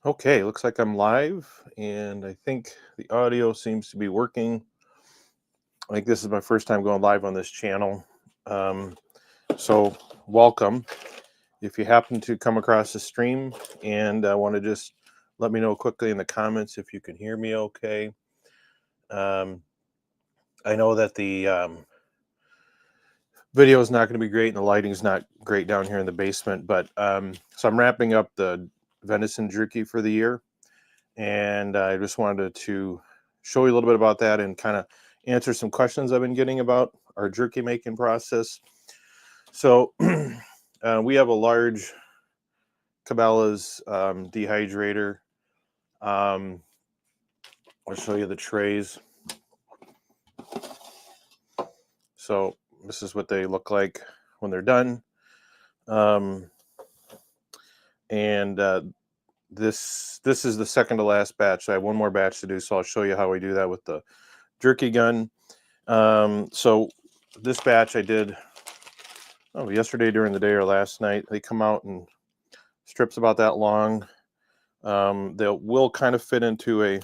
Okay, looks like I'm live, and I think the audio seems to be working. I think this is my first time going live on this channel. Um, so, welcome. If you happen to come across the stream and want to just let me know quickly in the comments if you can hear me okay. Um, I know that the video is not going to be great and the lighting is not great down here in the basement, but so I'm wrapping up the venison jerky for the year. And I just wanted to show you a little bit about that and kind of answer some questions I've been getting about our jerky making process. So we have a large Cabela's dehydrator. I'll show you the trays. So this is what they look like when they're done. And this is the second to last batch. So I have one more batch to do, so I'll show you how we do that with the jerky gun. So this batch I did yesterday during the day or last night. They come out in strips about that long. They will kind of fit into a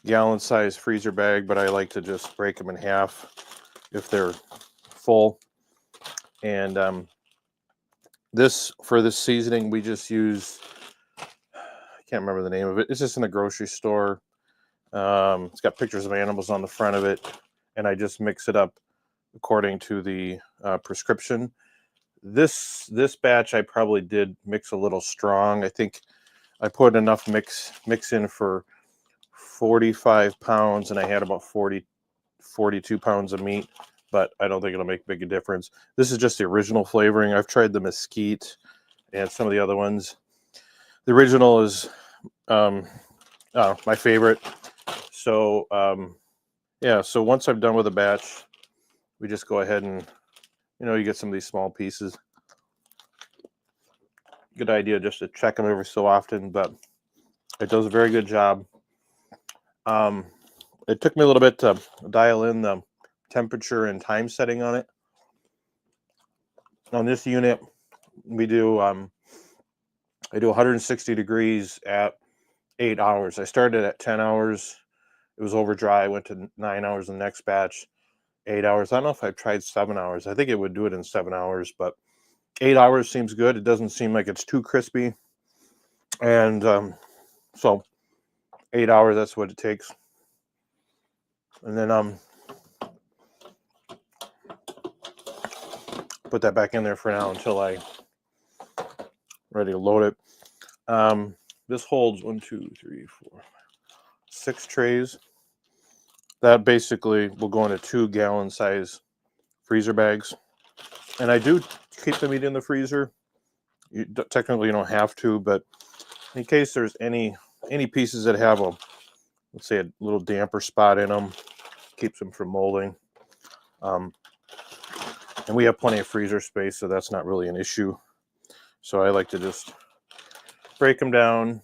gallon size freezer bag, but I like to just break them in half if they're full. And for this seasoning, we just use, I can't remember the name of it. It's just in the grocery store. It's got pictures of animals on the front of it, and I just mix it up according to the prescription. This batch I probably did mix a little strong. I think I put enough mix in for 45 pounds, and I had about 42 pounds of meat, but I don't think it'll make big a difference. This is just the original flavoring. I've tried the mesquite and some of the other ones. The original is my favorite. So yeah, so once I'm done with a batch, we just go ahead and, you get some of these small pieces. Good idea just to check them every so often, but it does a very good job. It took me a little bit to dial in the temperature and time setting on it. On this unit, we do I do 160 degrees at 8 hours. I started at 10 hours. It was over dry. I went to 9 hours in the next batch. 8 hours. I don't know if I've tried 7 hours. I think it would do it in 7 hours, but 8 hours seems good. It doesn't seem like it's too crispy. And so 8 hours, that's what it takes. And then put that back in there for now until I ready to load it. This holds 1, 2, 3, 4, 6 trays. That basically will go into 2-gallon size freezer bags. And I do keep the meat in the freezer. Technically, you don't have to, but in case there's any pieces that have let's say a little damper spot in them, keeps them from molding. And we have plenty of freezer space, so that's not really an issue. So I like to just break them down,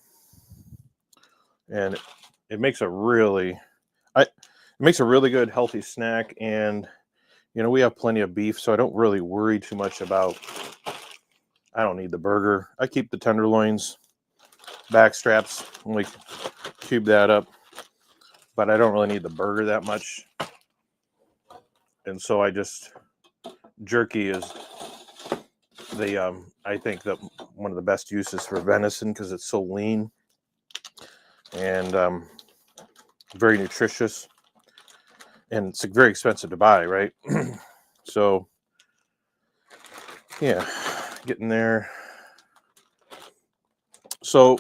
and it makes a really good healthy snack. And we have plenty of beef, so I don't really worry too much about. I don't need the burger. I keep the tenderloins, back straps, and we cube that up, but I don't really need the burger that much. And so jerky is I think that one of the best uses for venison, because it's so lean and very nutritious, and it's very expensive to buy, right? So yeah, getting there. So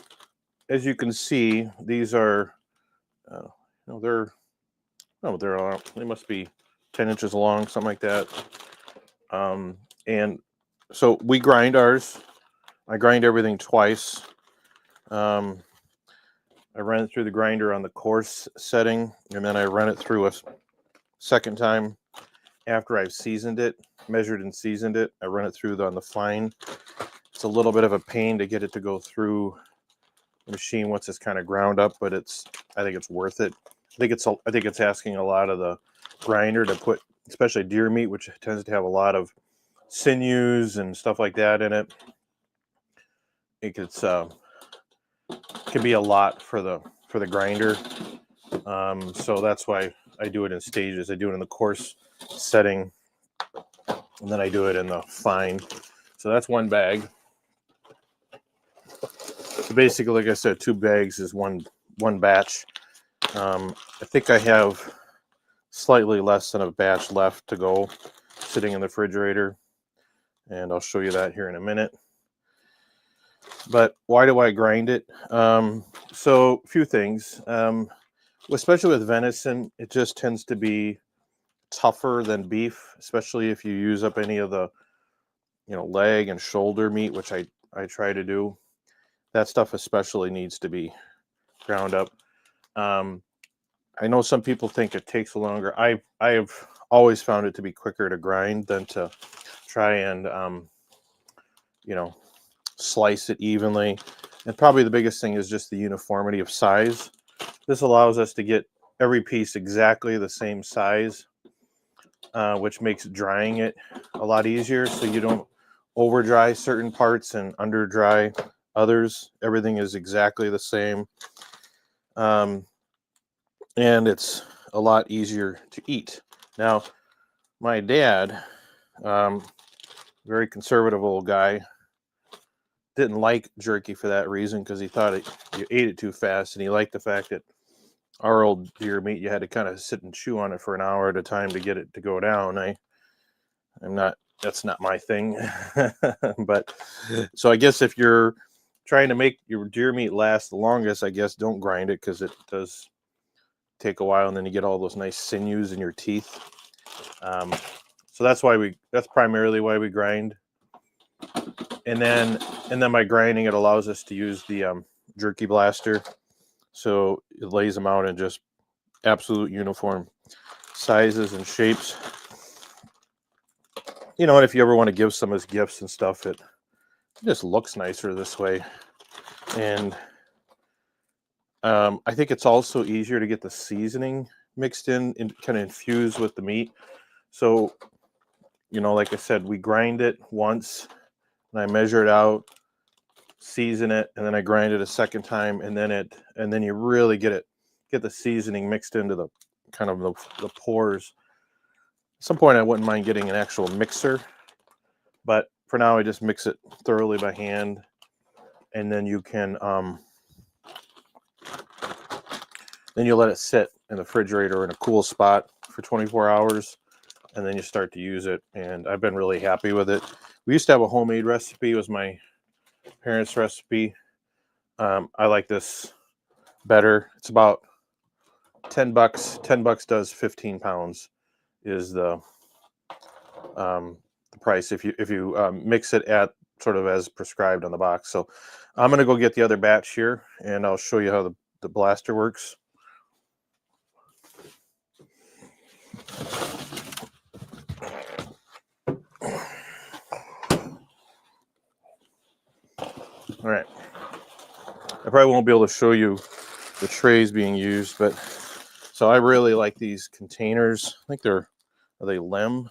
as you can see, these are they must be 10 inches long, something like that. And so we grind ours. I grind everything twice. I run it through the grinder on the coarse setting, and then I run it through a second time after I've seasoned it, measured and seasoned it. I run it through on the fine. It's a little bit of a pain to get it to go through the machine once it's kind of ground up, but I think it's worth it. I think it's asking a lot of the grinder to put, especially deer meat, which tends to have a lot of sinews and stuff like that in it. It's can be a lot for the grinder. So that's why I do it in stages. I do it in the coarse setting, and then I do it in the fine. So that's one bag. So basically, like I said, 2 bags is one batch. I think I have slightly less than a batch left to go sitting in the refrigerator, and I'll show you that here in a minute. But why do I grind it? So a few things. Especially with venison, it just tends to be tougher than beef, especially if you use up any of the, leg and shoulder meat, which I try to do. That stuff especially needs to be ground up. I know some people think it takes longer. I have always found it to be quicker to grind than to try and slice it evenly. And probably the biggest thing is just the uniformity of size. This allows us to get every piece exactly the same size, which makes drying it a lot easier, so you don't over dry certain parts and under dry others. Everything is exactly the same, and it's a lot easier to eat. Now, my dad, very conservative old guy, didn't like jerky for that reason, because he thought you ate it too fast, and he liked the fact that our old deer meat, you had to kind of sit and chew on it for an hour at a time to get it to go down. That's not my thing. But so I guess if you're trying to make your deer meat last the longest, I guess don't grind it, because it does take a while, and then you get all those nice sinews in your teeth. So that's primarily why we grind. And then by grinding, it allows us to use the jerky blaster. So it lays them out in just absolute uniform sizes and shapes. And if you ever want to give some as gifts and stuff, it just looks nicer this way. And I think it's also easier to get the seasoning mixed in and kind of infused with the meat. So, like I said, we grind it once, and I measure it out, season it, and then I grind it a second time, and then you really get the seasoning mixed into the kind of the pores. At some point, I wouldn't mind getting an actual mixer, but for now, I just mix it thoroughly by hand, and then you can then you let it sit in the refrigerator in a cool spot for 24 hours, and then you start to use it. And I've been really happy with it. We used to have a homemade recipe. It was my parents' recipe. I like this better. It's about $10. $10 does 15 pounds is the price if you mix it at sort of as prescribed on the box. So I'm going to go get the other batch here, and I'll show you how the blaster works. All right. I probably won't be able to show you the trays being used, but so I really like these containers. I think are they Lem?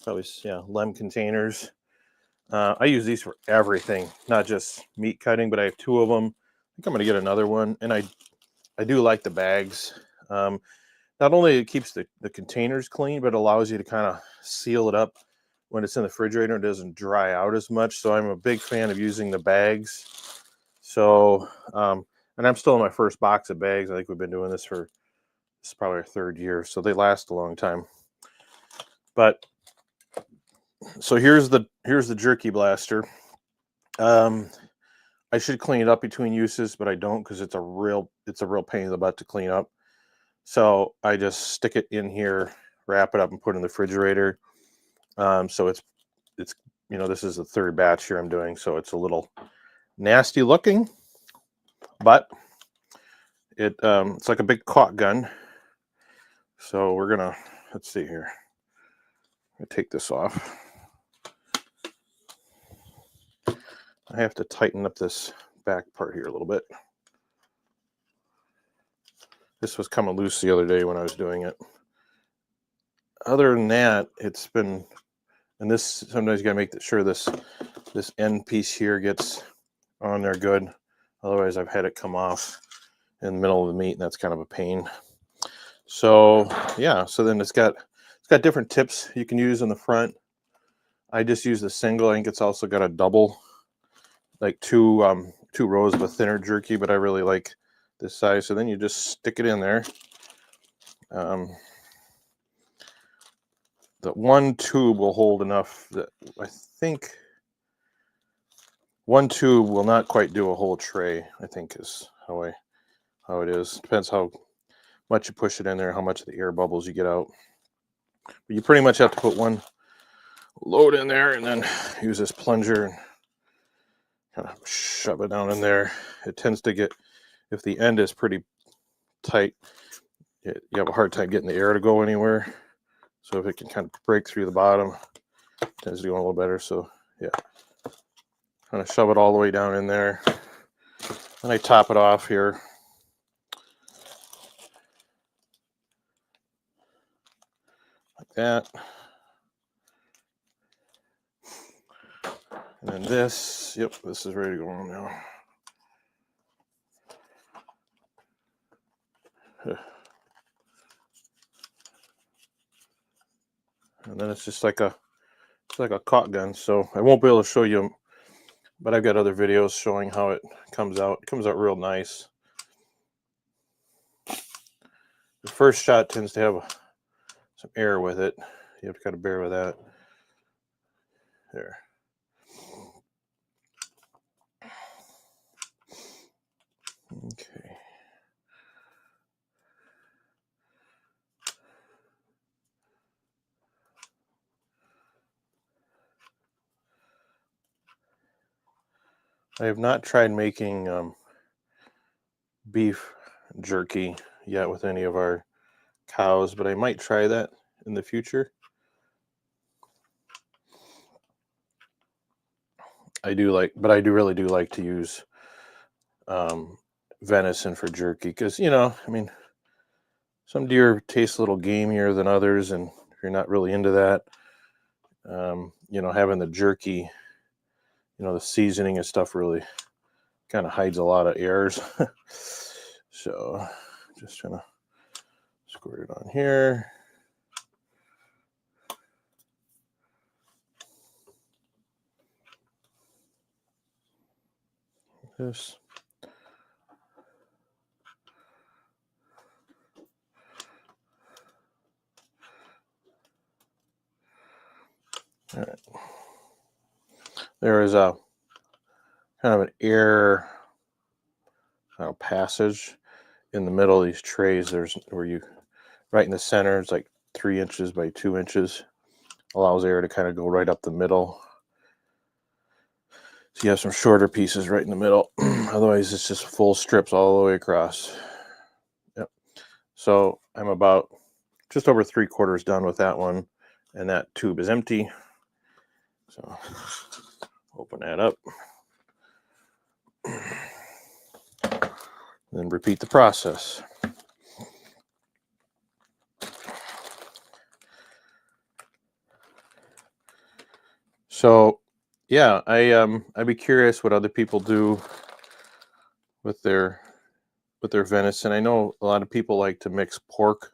Probably, yeah, Lem containers. I use these for everything, not just meat cutting, but I have 2 of them. I think I'm going to get another one, and I do like the bags. Not only it keeps the containers clean, but it allows you to kind of seal it up when it's in the refrigerator. It doesn't dry out as much. So I'm a big fan of using the bags. So, and I'm still in my first box of bags. I think we've been doing this is probably our 3rd year, so they last a long time. But so here's the jerky blaster. I should clean it up between uses, but I don't, because it's a real pain in the butt to clean up. So I just stick it in here, wrap it up, and put it in the refrigerator. So it's this is the 3rd batch here I'm doing, so it's a little nasty looking, but it's like a big caulk gun. So we're gonna, let's see here. I'm gonna take this off. I have to tighten up this back part here a little bit. This was coming loose the other day when I was doing it. Other than that, it's been, and this, sometimes you gotta make sure this end piece here gets on there good. Otherwise, I've had it come off in the middle of the meat, and that's kind of a pain. So yeah, so then it's got different tips you can use in the front. I just use the single. I think it's also got a double, like two rows of a thinner jerky, but I really like this size. So then you just stick it in there. The one tube will hold enough that I think one tube will not quite do a whole tray, I think is how it is. Depends how much you push it in there, how much of the air bubbles you get out. But you pretty much have to put one load in there and then use this plunger and kind of shove it down in there. It tends to get, if the end is pretty tight, you have a hard time getting the air to go anywhere. So if it can kind of break through the bottom, it tends to go a little better. So yeah, kind of shove it all the way down in there. Then I top it off here. Like that. And then this, yep, this is ready to go on now. And then it's just like a caulk gun. So I won't be able to show you, but I've got other videos showing how it comes out. It comes out real nice. The first shot tends to have some air with it. You have to kind of bear with that. There. Okay. I have not tried making beef jerky yet with any of our cows, but I might try that in the future. I do really do like to use venison for jerky because, I mean, some deer taste a little gamier than others, and if you're not really into that, having the jerky, the seasoning and stuff really kind of hides a lot of errors. So just trying to squirt it on here. This. All right. There is a kind of an air passage in the middle of these trays. There's right in the center, it's like 3 inches by 2 inches. Allows air to kind of go right up the middle. So you have some shorter pieces right in the middle. Otherwise, it's just full strips all the way across. Yep. So I'm about just over 3/4 done with that one, and that tube is empty. So open that up. Then repeat the process. So yeah, I'd be curious what other people do with their venison. I know a lot of people like to mix pork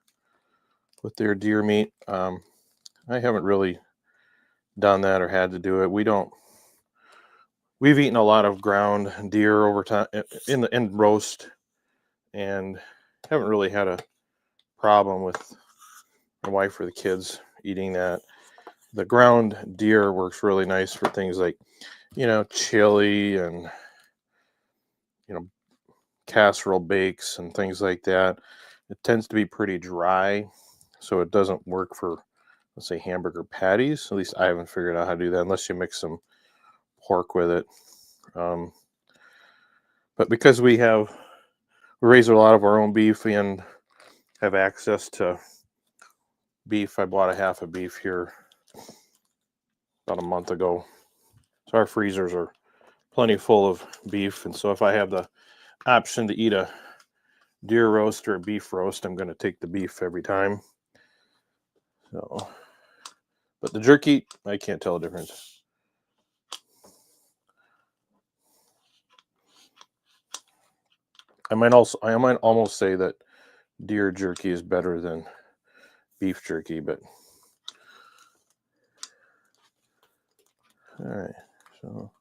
with their deer meat. I haven't really done that or had to do it. We've eaten a lot of ground deer over time in roast, and haven't really had a problem with my wife or the kids eating that. The ground deer works really nice for things like, chili and, casserole bakes and things like that. It tends to be pretty dry, so it doesn't work for, let's say, hamburger patties. At least I haven't figured out how to do that unless you mix some pork with it. But because we raise a lot of our own beef and have access to beef, I bought a half a beef here about a month ago. So our freezers are plenty full of beef, and so if I have the option to eat a deer roast or a beef roast, I'm going to take the beef every time. So, but the jerky, I can't tell the difference. I might almost say that deer jerky is better than beef jerky, but all right. So all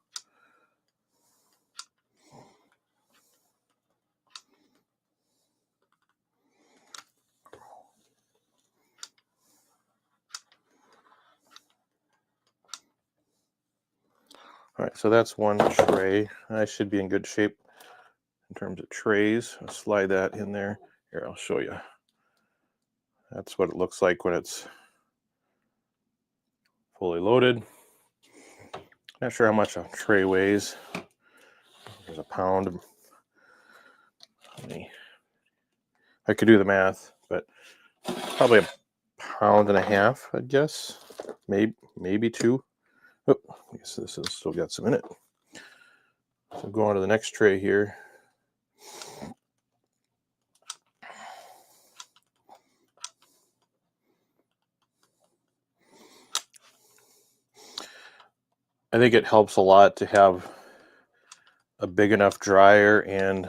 right, so that's one tray. I should be in good shape in terms of trays. I'll slide that in there. Here, I'll show you. That's what it looks like when it's fully loaded. Not sure how much a tray weighs. There's a pound. I could do the math, but probably a pound and a half, I'd guess. Maybe 2. Oh, I guess this has still got some in it. So go on to the next tray here. I think it helps a lot to have a big enough dryer, and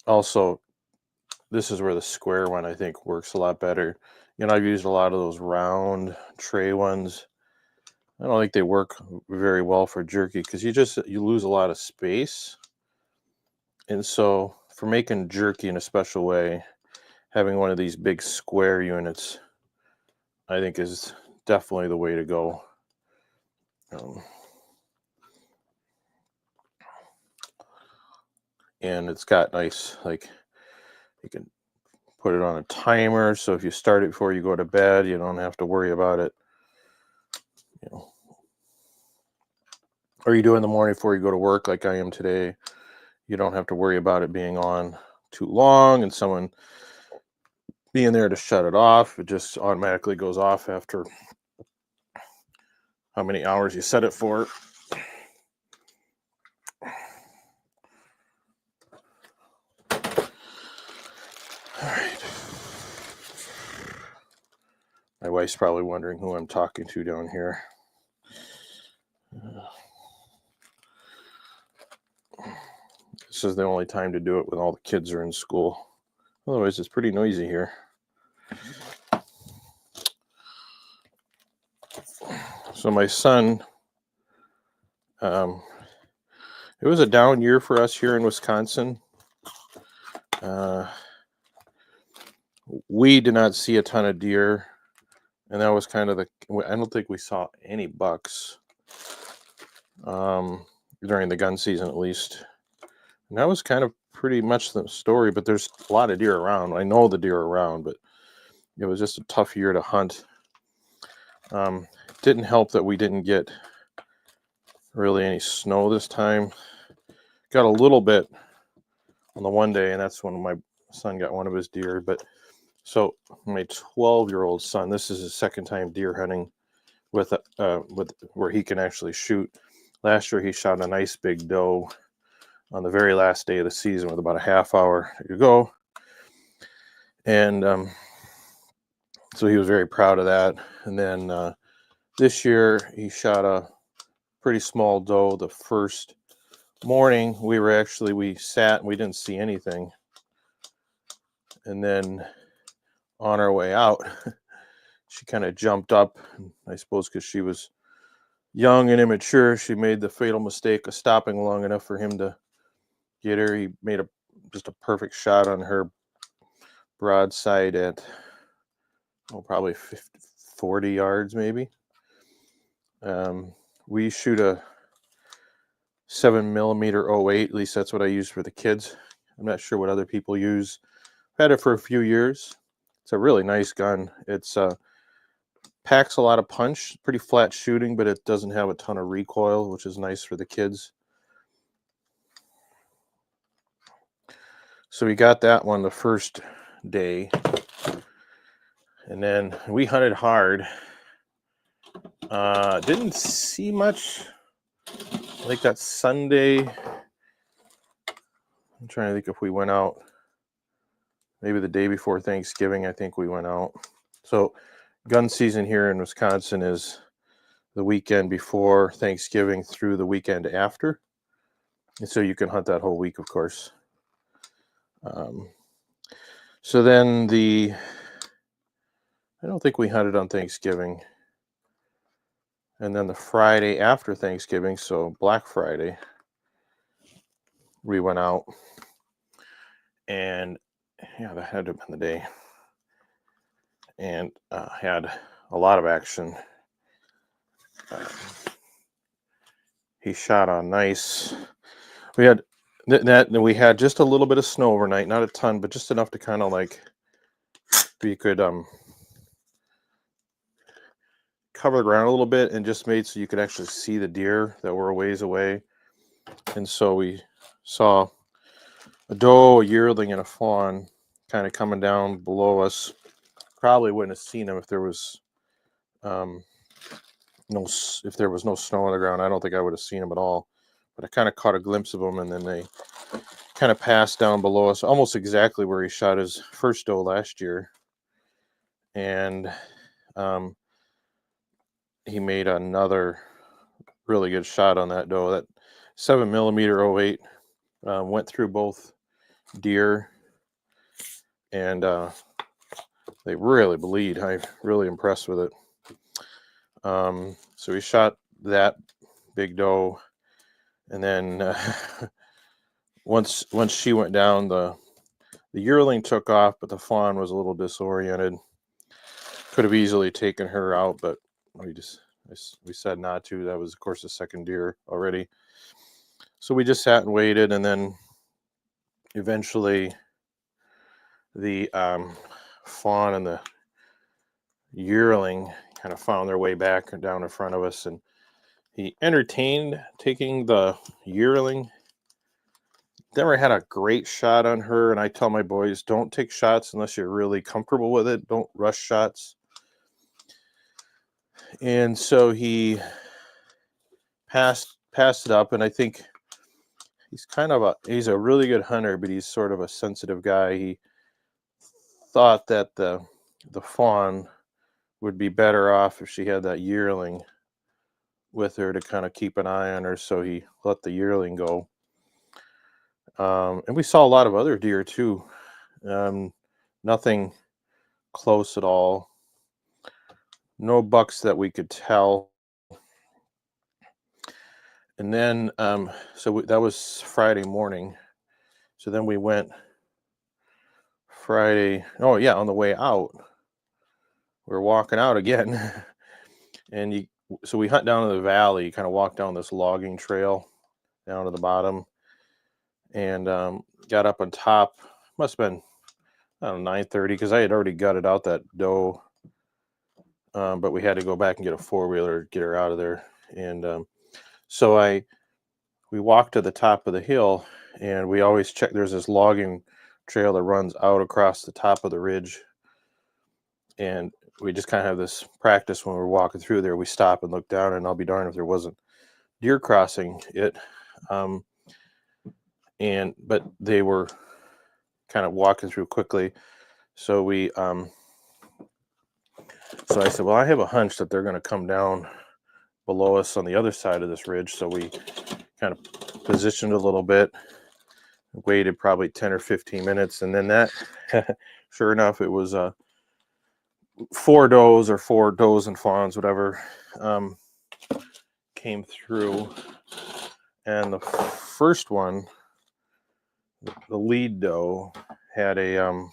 also this is where the square one I think works a lot better. You know, I've used a lot of those round tray ones. I don't think they work very well for jerky because you lose a lot of space. And so for making jerky in a special way, having one of these big square units, I think, is definitely the way to go. And it's got nice, like, you can put it on a timer, so if you start it before you go to bed, you don't have to worry about it, you know. Or you do in the morning before you go to work, like I am today. You don't have to worry about it being on too long and someone being there to shut it off. It just automatically goes off after how many hours you set it for. All right. My wife's probably wondering who I'm talking to down here. This is the only time to do it when all the kids are in school. Otherwise, it's pretty noisy here. So my son, it was a down year for us here in Wisconsin. We did not see a ton of deer, and that was kind of I don't think we saw any bucks during the gun season, at least. And that was kind of pretty much the story, but there's a lot of deer around. I know the deer are around, but it was just a tough year to hunt. Didn't help that we didn't get really any snow this time. Got a little bit on the one day, and that's when my son got one of his deer. But so my 12-year-old son, this is his second time deer hunting with where he can actually shoot. Last year he shot a nice big doe on the very last day of the season with about a half hour to go, and so he was very proud of that. And then this year he shot a pretty small doe the first morning. We sat and we didn't see anything, and then on our way out she kind of jumped up, I suppose because she was young and immature. She made the fatal mistake of stopping long enough for him to get her. He made just a perfect shot on her broadside at probably 40 yards maybe. We shoot a 7mm 08, at least that's what I use for the kids. I'm not sure what other people use. I've had it for a few years. It's a really nice gun. It's packs a lot of punch, pretty flat shooting, but it doesn't have a ton of recoil, which is nice for the kids. So we got that one the first day, and then we hunted hard. Didn't see much. Like that Sunday, I'm trying to think if we went out. Maybe the day before Thanksgiving, I think we went out. So gun season here in Wisconsin is the weekend before Thanksgiving through the weekend after. And so you can hunt that whole week, of course. So then I don't think we hunted on Thanksgiving. And then the Friday after Thanksgiving, so Black Friday, we went out. And yeah, that had to have been the day. And had a lot of action. He shot on nice. We had we had just a little bit of snow overnight, not a ton, but just enough to kind of like you could cover the ground a little bit, and just made so you could actually see the deer that were a ways away. And so we saw a doe, a yearling, and a fawn kind of coming down below us. Probably wouldn't have seen them if there was no snow on the ground. I don't think I would have seen them at all. But I kind of caught a glimpse of them, and then they kind of passed down below us, almost exactly where he shot his first doe last year. And he made another really good shot on that doe. That 7mm 08 went through both deer, and they really bleed. I'm really impressed with it. So we shot that big doe, and then once she went down, the yearling took off, but the fawn was a little disoriented. Could have easily taken her out, but we said not to. That was, of course, the second deer already. So we just sat and waited, and then eventually the fawn and the yearling kind of found their way back down in front of us, and he entertained taking the yearling. Never had a great shot on her, and I tell my boys, don't take shots unless you're really comfortable with it. Don't rush shots. And so he passed it up, and I think he's a really good hunter, but he's sort of a sensitive guy. He thought that the fawn would be better off if she had that yearling with her to kind of keep an eye on her, so he let the yearling go. And we saw a lot of other deer too. Nothing close at all. No bucks that we could tell. And then, that was Friday morning. So then we went Friday. Oh yeah, on the way out, we're walking out again, and so we hunt down to the valley. Kind of walk down this logging trail down to the bottom, and got up on top. Must have been, I don't know, 9:30, because I had already gutted out that doe. But we had to go back and get a 4-wheeler to get her out of there. And so we walked to the top of the hill, and we always check. There's this logging trail that runs out across the top of the ridge, and we just kind of have this practice when we're walking through there. We stop and look down, and I'll be darned if there wasn't deer crossing it. But they were kind of walking through quickly. So so I said, well, I have a hunch that they're going to come down below us on the other side of this ridge. So we kind of positioned a little bit, waited probably 10 or 15 minutes. And then that, sure enough, it was 4 does and fawns, whatever, came through. And the first one, the lead doe, had a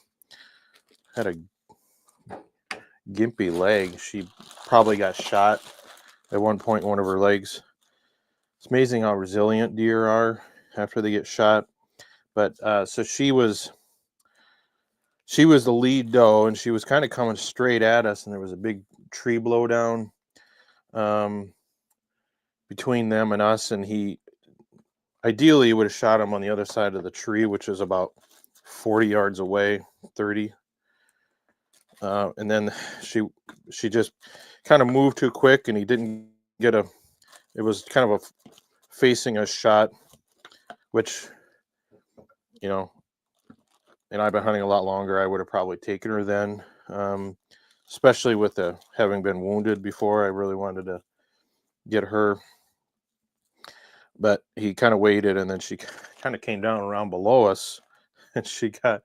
gimpy leg. She probably got shot at one point in one of her legs. It's amazing how resilient deer are after they get shot. But so she was the lead doe, and she was kind of coming straight at us, and there was a big tree blowdown between them and us, and he ideally would have shot him on the other side of the tree, which is about 40 yards away, 30. And then she just kind of moved too quick, and he didn't get it was kind of a facing a shot, which, and I've been hunting a lot longer, I would have probably taken her then, especially with having been wounded before. I really wanted to get her, but he kind of waited, and then she kind of came down around below us, and she got,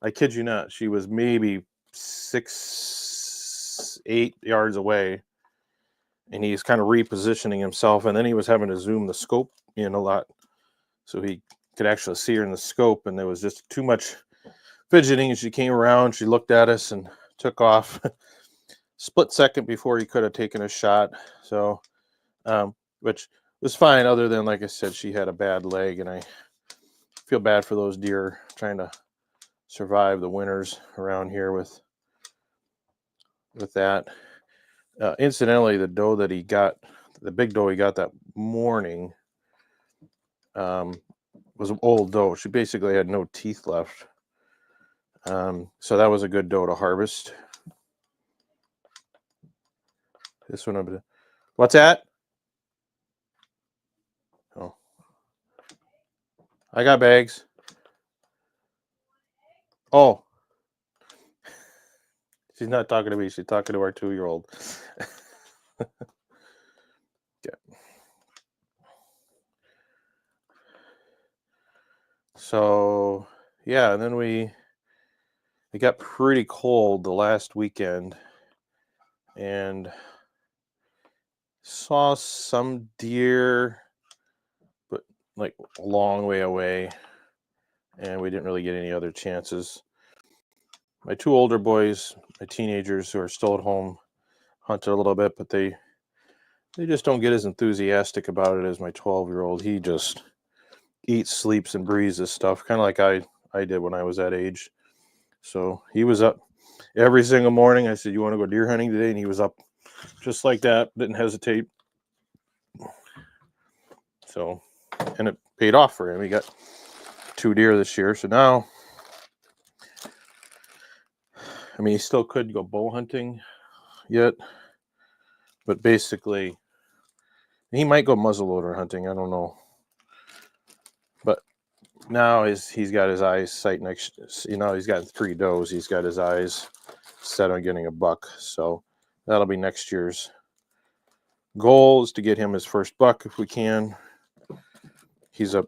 I kid you not, she was maybe 6, 8 yards away, and he's kind of repositioning himself, and then he was having to zoom the scope in a lot so he could actually see her in the scope, and there was just too much fidgeting, and she came around, she looked at us and took off. Split second before he could have taken a shot. So which was fine, other than, like I said, she had a bad leg, and I feel bad for those deer trying to survive the winters around here with that. Incidentally, the doe that he got, the big doe he got that morning, was an old doe. She basically had no teeth left. So that was a good doe to harvest. This one, what's that? Oh, I got bags. Oh, she's not talking to me. She's talking to our 2-year-old. Okay. So yeah, and then it got pretty cold the last weekend, and saw some deer, but like a long way away, and we didn't really get any other chances. My 2 older boys, my teenagers who are still at home, hunted a little bit, but they just don't get as enthusiastic about it as my 12-year-old. He just eats, sleeps, and breathes this stuff, kind of like I did when I was that age. So he was up every single morning. I said, "You want to go deer hunting today?" And he was up just like that, didn't hesitate. So, and it paid off for him. He got 2 deer this year. So now, I mean, he still could go bow hunting yet, but basically, he might go muzzleloader hunting. I don't know. But now he's got his eyes sight next. He's got 3 does. He's got his eyes set on getting a buck. So that'll be next year's goal, is to get him his first buck if we can. He's a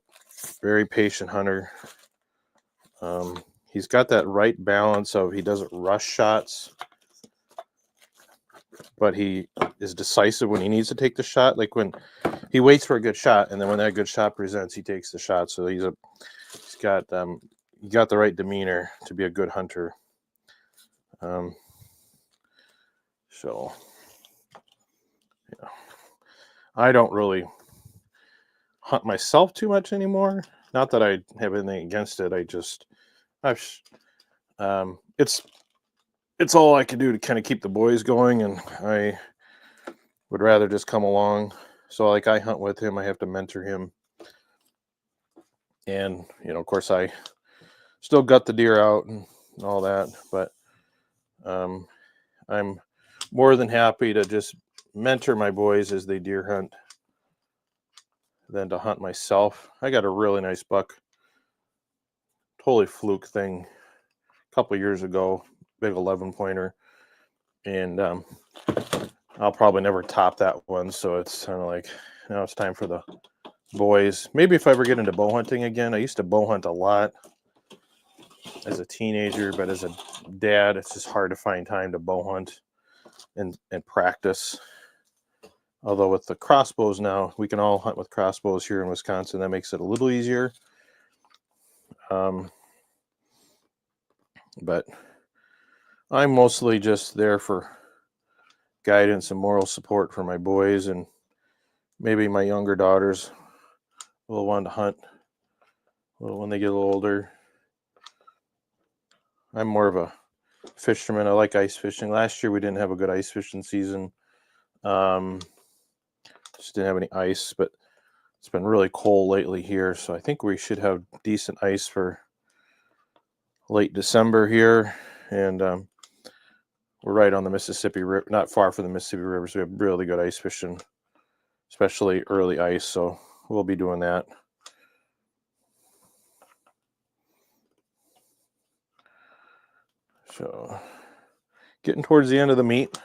very patient hunter. He's got that right balance of, he doesn't rush shots, but he is decisive when he needs to take the shot. Like when he waits for a good shot, and then when that good shot presents, he takes the shot. So he's got the right demeanor to be a good hunter. So yeah, I don't really hunt myself too much anymore. Not that I have anything against it. It's all I can do to kind of keep the boys going, and I would rather just come along. So like, I hunt with him, I have to mentor him, and of course I still gut the deer out and all that, but I'm more than happy to just mentor my boys as they deer hunt than to hunt myself. I got a really nice buck, totally fluke thing, a couple years ago, big 11-pointer, and I'll probably never top that one. So it's kind of like, now it's time for the boys. Maybe if I ever get into bow hunting again. I used to bow hunt a lot as a teenager, but as a dad, it's just hard to find time to bow hunt and practice. Although with the crossbows now, we can all hunt with crossbows here in Wisconsin. That makes it a little easier. But I'm mostly just there for guidance and moral support for my boys, and maybe my younger daughters will want to hunt when they get a little older. I'm more of a fisherman. I like ice fishing. Last year we didn't have a good ice fishing season. Just didn't have any ice, but it's been really cold lately here, so I think we should have decent ice for late December here. And we're right on the Mississippi River, not far from the Mississippi River, so we have really good ice fishing, especially early ice, so we'll be doing that. So getting towards the end of the meat.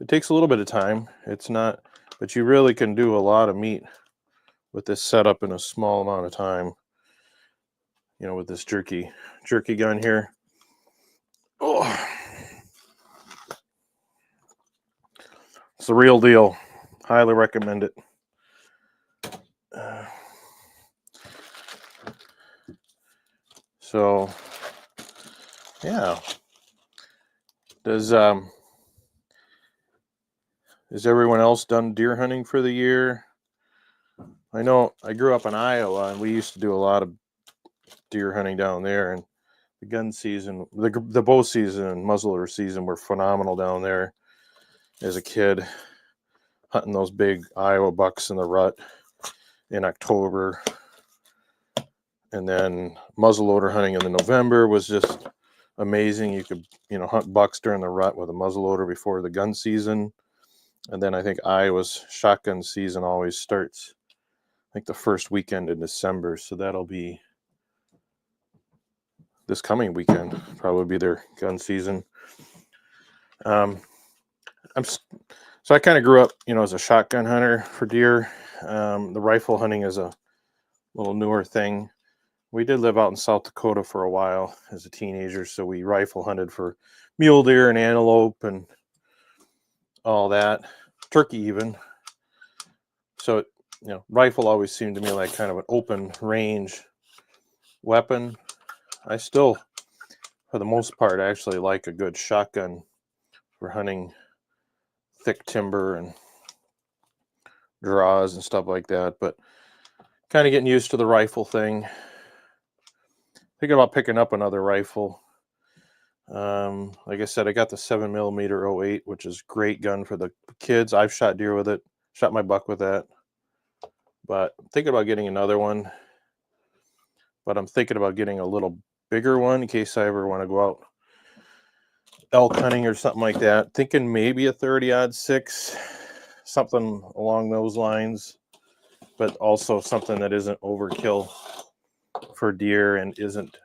It takes a little bit of time. It's not, but you really can do a lot of meat with this setup in a small amount of time. you know, with this jerky gun here. Oh, it's the real deal. Highly recommend it. So yeah, is everyone else done deer hunting for the year? I know I grew up in Iowa, and we used to do a lot of deer hunting down there, and the gun season, the bow season and muzzleloader season were phenomenal down there as a kid, hunting those big Iowa bucks in the rut in October. And then muzzleloader hunting in the November was just amazing. You could, you know, hunt bucks during the rut with a muzzleloader before the gun season. And then I think Iowa's shotgun season always starts, I think, the first weekend in December. So that'll be this coming weekend, probably be their gun season. So I kind of grew up, you know, as a shotgun hunter for deer. The rifle hunting is a little newer thing. We did live out in South Dakota for a while as a teenager, so we rifle hunted for mule deer and antelope and all that, turkey even. So, you know, rifle always seemed to me like kind of an open range weapon. I still, for the most part, actually like a good shotgun for hunting thick timber and draws and stuff like that, but kind of getting used to the rifle thing. Thinking about picking up another rifle. Like I said, I got the 7mm 08, which is great gun for the kids. I've shot deer with it, shot my buck with that. But I'm thinking about getting another one. But I'm thinking about getting a little bigger one in case I ever want to go out elk hunting or something like that. Thinking maybe a 30-06, something along those lines, but also something that isn't overkill for deer and isn't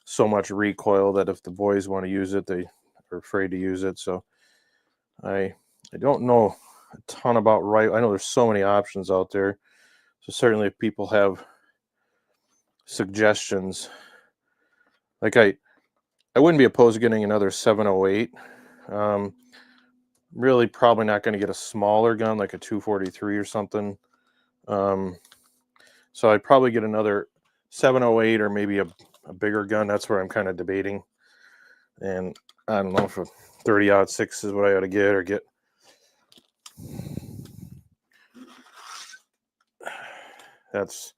so much recoil that if the boys want to use it, they are afraid to use it. So I don't know a ton about rifle. I know there's so many options out there. So certainly if people have suggestions, like I wouldn't be opposed to getting another 708. Really probably not going to get a smaller gun like a 243 or something. So I'd probably get another 708 or maybe a bigger gun. That's where I'm kind of debating. And I don't know if a 30-06 is what I ought to get or get. That's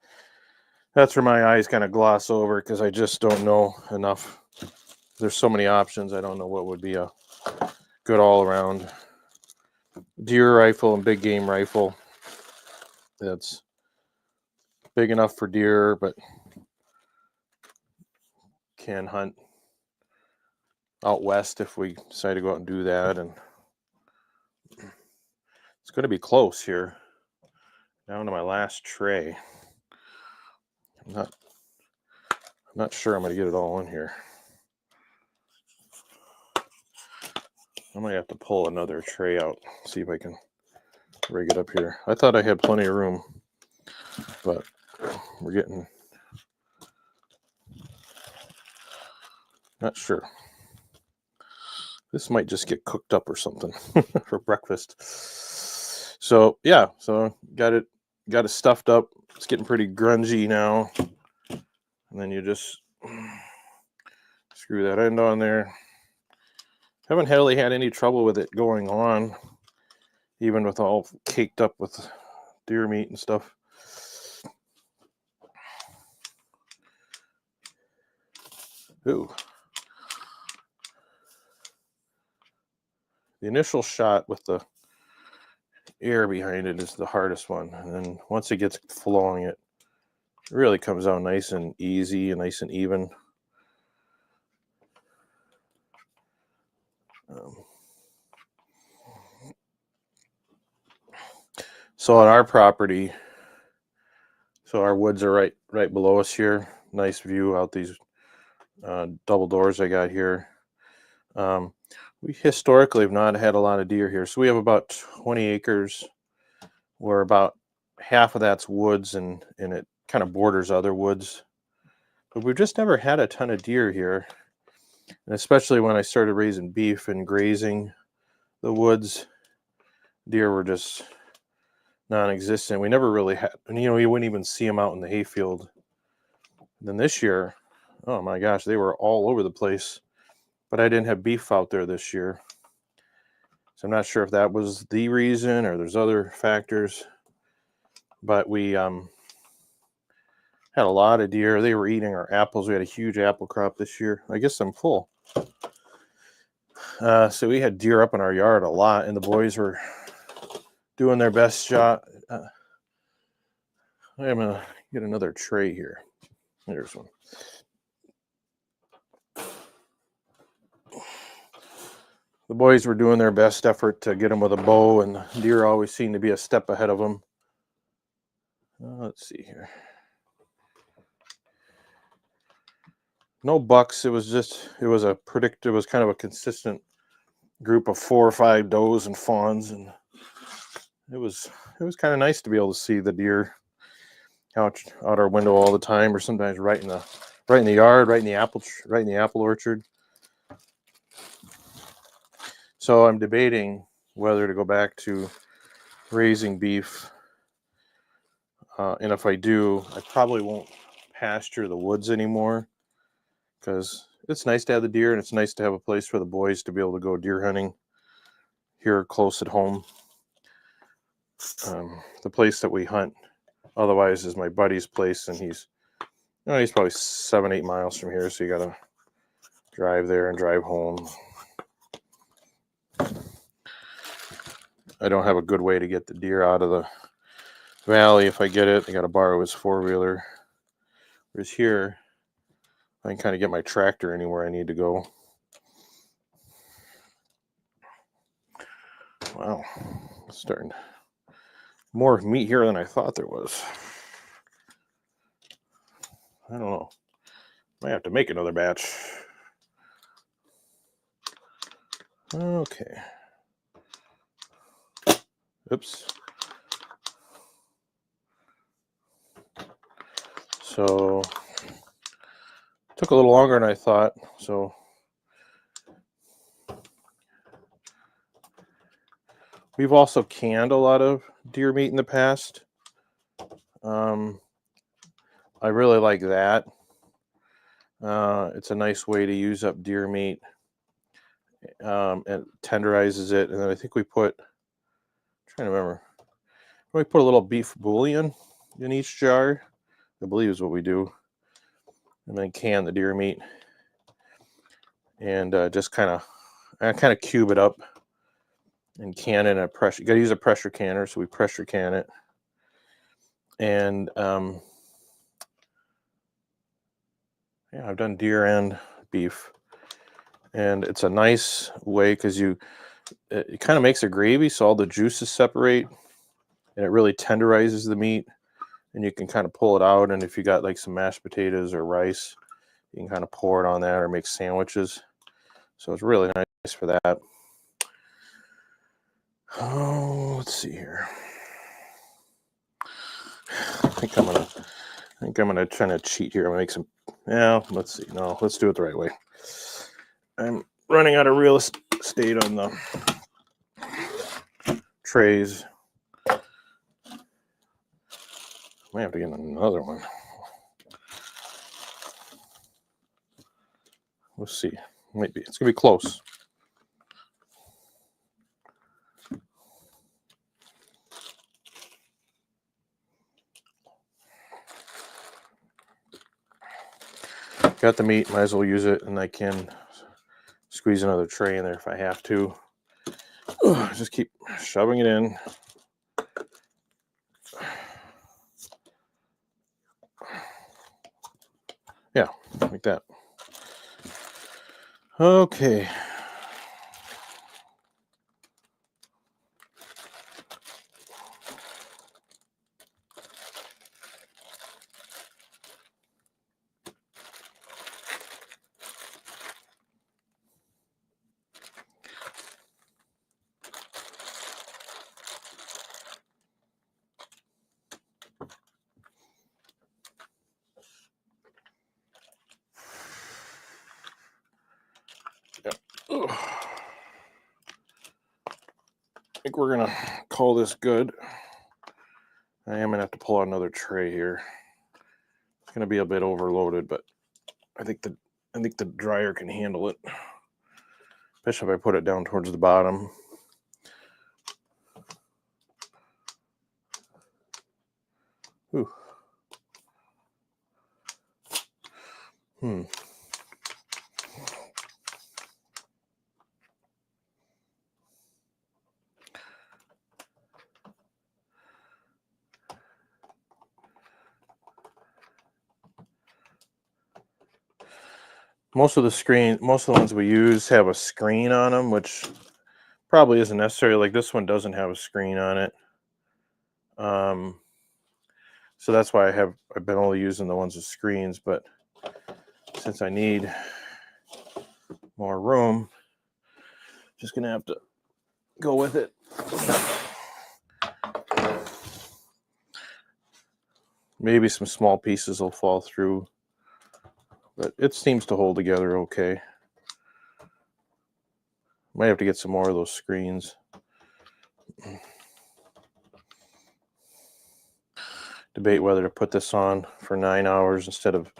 where my eyes kind of gloss over because I just don't know enough. There's so many options. I don't know what would be a good all-around deer rifle and big game rifle that's big enough for deer but can hunt out west if we decide to go out and do that. And it's going to be close here. Down to my last tray. I'm not sure I'm going to get it all in here. I might have to pull another tray out, see if I can rig it up here. I thought I had plenty of room, but we're getting not sure. This might just get cooked up or something for breakfast. So yeah, so got it stuffed up. It's getting pretty grungy now. And then you just screw that end on there. Haven't really had any trouble with it going on, even with all caked up with deer meat and stuff. Ooh. The initial shot with the air behind it is the hardest one. And then once it gets flowing, it really comes out nice and easy and nice and even. So on our property, so our woods are right below us here. Nice view out these double doors I got here. We historically have not had a lot of deer here. So we have about 20 acres where about half of that's woods and it kind of borders other woods. But we've just never had a ton of deer here. And especially when I started raising beef and grazing the woods, deer were just non-existent. We never really had, you wouldn't even see them out in the hayfield. And then this year, oh my gosh, they were all over the place. But I didn't have beef out there this year. So I'm not sure if that was the reason or there's other factors. But we had a lot of deer. They were eating our apples. We had a huge apple crop this year. I guess I'm full. So we had deer up in our yard a lot, and the boys were doing their best shot. I'm going to get another tray here. There's one. The boys were doing their best effort to get them with a bow, and the deer always seemed to be a step ahead of them. Let's see here. No bucks. It was kind of a consistent group of 4 or 5 does and fawns, and it was kind of nice to be able to see the deer out our window all the time, or sometimes right in the yard, right in the apple orchard. So I'm debating whether to go back to raising beef, and if I do, I probably won't pasture the woods anymore, because it's nice to have the deer, and it's nice to have a place for the boys to be able to go deer hunting here close at home. The place that we hunt otherwise is my buddy's place, and he's probably 7-8 miles from here, so you gotta drive there and drive home. I don't have a good way to get the deer out of the valley. If I get it, I gotta borrow his 4-wheeler. Whereas here, I can kind of get my tractor anywhere I need to go. Wow, starting more meat here than I thought there was. I don't know. Might have to make another batch. Okay. Oops. So took a little longer than I thought. So we've also canned a lot of deer meat in the past. I really like that. It's a nice way to use up deer meat. It tenderizes it, and then I think I'm trying to remember. We put a little beef bouillon in each jar, I believe is what we do, and then can the deer meat, and just kind of cube it up and can it in a pressure. You got to use a pressure canner, so we pressure can it, and yeah, I've done deer and beef, and it's a nice way because it kind of makes a gravy, so all the juices separate, and it really tenderizes the meat, and you can kind of pull it out. And if you got like some mashed potatoes or rice, you can kind of pour it on that or make sandwiches. So it's really nice for that. Oh, let's see here. I think I'm gonna try to cheat here. I'm gonna make some. Yeah, let's see. No, let's do it the right way. I'm running out of real estate on the trays. Might have to get another one. We'll see. Might be. It's gonna be close. Got the meat. Might as well use it, and I can squeeze another tray in there if I have to. Just keep shoving it in. Yeah, like that. Okay. think we're gonna call this good. I am gonna have to pull out another tray here. It's gonna be a bit overloaded, but I think the dryer can handle it. Especially if I put it down towards the bottom. Ooh. Most of the ones we use have a screen on them, which probably isn't necessary. Like this one doesn't have a screen on it. So that's why I've been only using the ones with screens, but since I need more room, just gonna have to go with it. Maybe some small pieces will fall through, but it seems to hold together okay. Might have to get some more of those screens. Debate whether to put this on for 9 hours instead of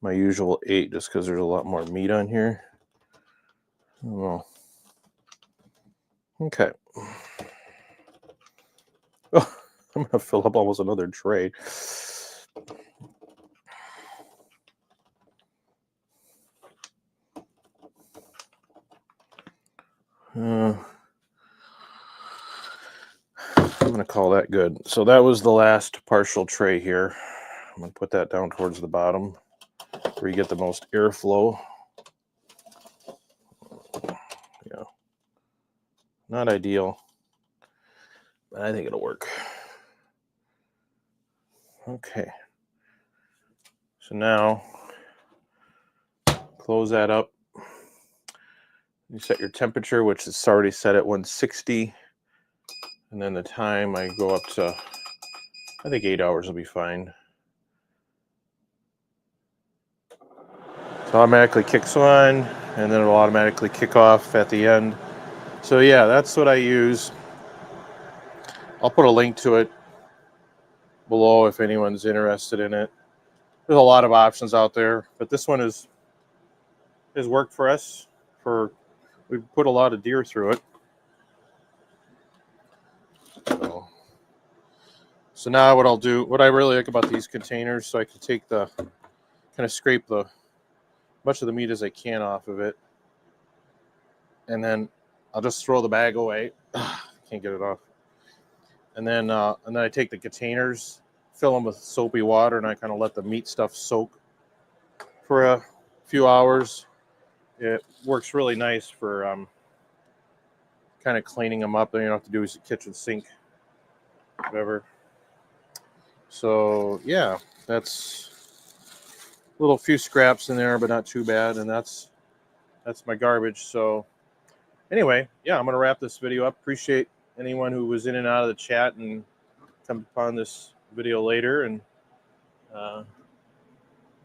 my usual 8, just because there's a lot more meat on here. I don't know. Okay. Oh, I'm gonna fill up almost another tray. I'm gonna call that good. So that was the last partial tray here. I'm gonna put that down towards the bottom where you get the most airflow. Yeah, not ideal, but I think it'll work. Okay, so now close that up. You set your temperature, which is already set at 160, and then the time I go up to, I think 8 hours will be fine. It automatically kicks on, and then it'll automatically kick off at the end. So yeah, that's what I use. I'll put a link to it below if anyone's interested in it. There's a lot of options out there, but this one has worked for us. We've put a lot of deer through it. So now what I'll do, what I really like about these containers, so I can take kind of scrape much of the meat as I can off of it, and then I'll just throw the bag away. Can't get it off. And then I take the containers, fill them with soapy water, and I kind of let the meat stuff soak for a few hours. It works really nice for kind of cleaning them up. Then you don't have to do is the kitchen sink, whatever. So yeah, that's a few scraps in there, but not too bad. And that's my garbage. So anyway, yeah, I'm gonna wrap this video up. Appreciate anyone who was in and out of the chat and come upon this video later. And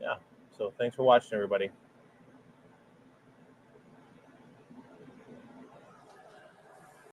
yeah, so thanks for watching, everybody.